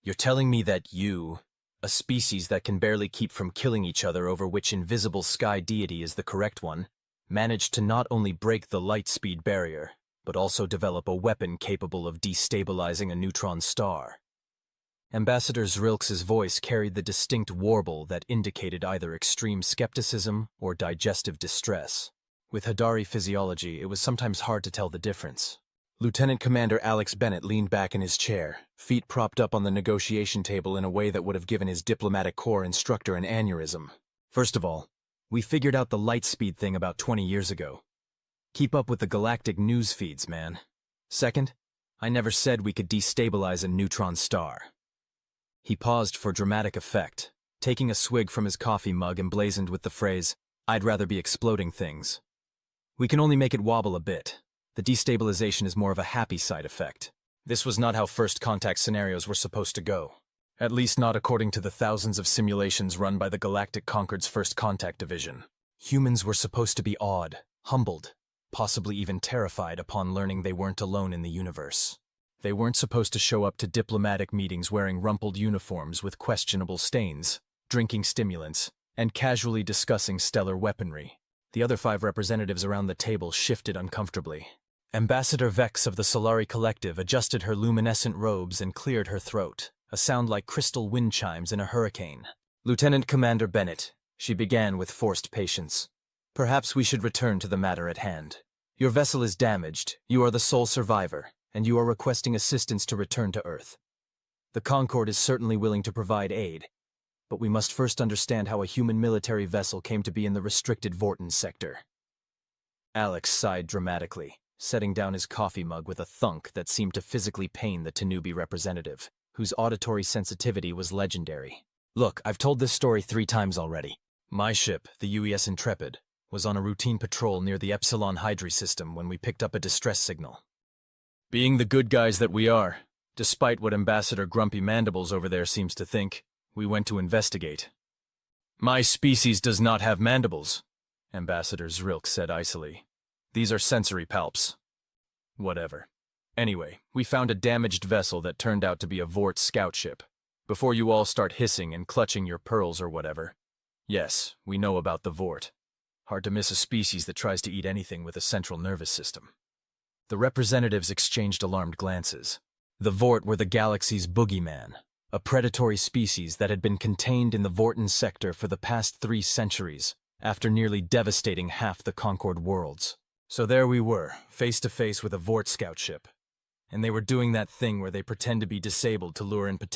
You're telling me that you, a species that can barely keep from killing each other over which invisible sky deity is the correct one, managed to not only break the light speed barrier, but also develop a weapon capable of destabilizing a neutron star. Ambassador Zrilk's voice carried the distinct warble that indicated either extreme skepticism or digestive distress. With Hadari physiology, it was sometimes hard to tell the difference. Lieutenant Commander Alex Bennett leaned back in his chair, feet propped up on the negotiation table in a way that would have given his diplomatic corps instructor an aneurysm. First of all, we figured out the light speed thing about 20 years ago. Keep up with the galactic news feeds, man. Second, I never said we could destabilize a neutron star. He paused for dramatic effect, taking a swig from his coffee mug emblazoned with the phrase, "I'd rather be exploding things." We can only make it wobble a bit. The destabilization is more of a happy side effect. This was not how first contact scenarios were supposed to go. At least not according to the thousands of simulations run by the Galactic Concord's First Contact Division. Humans were supposed to be awed, humbled, possibly even terrified upon learning they weren't alone in the universe. They weren't supposed to show up to diplomatic meetings wearing rumpled uniforms with questionable stains, drinking stimulants, and casually discussing stellar weaponry. The other 5 representatives around the table shifted uncomfortably. Ambassador Vex of the Solari Collective adjusted her luminescent robes and cleared her throat, a sound like crystal wind chimes in a hurricane. "Lieutenant Commander Bennett," she began with forced patience, "perhaps we should return to the matter at hand. Your vessel is damaged, you are the sole survivor, and you are requesting assistance to return to Earth. The Concord is certainly willing to provide aid, but we must first understand how a human military vessel came to be in the restricted Vorten sector." Alex sighed dramatically, setting down his coffee mug with a thunk that seemed to physically pain the Tanubi representative, whose auditory sensitivity was legendary. "Look, I've told this story 3 times already. My ship, the UES Intrepid, was on a routine patrol near the Epsilon Hydri system when we picked up a distress signal. Being the good guys that we are, despite what Ambassador Grumpy Mandibles over there seems to think, we went to investigate." "My species does not have mandibles," Ambassador Zrilk said icily. "These are sensory palps." "Whatever. Anyway, we found a damaged vessel that turned out to be a Vort scout ship. Before you all start hissing and clutching your pearls or whatever. Yes, we know about the Vort. Hard to miss a species that tries to eat anything with a central nervous system." The representatives exchanged alarmed glances. The Vort were the galaxy's boogeyman, a predatory species that had been contained in the Vorten sector for the past 3 centuries, after nearly devastating half the Concord worlds. So there we were, face to face with a Vort scout ship. And they were doing that thing where they pretend to be disabled to lure in potential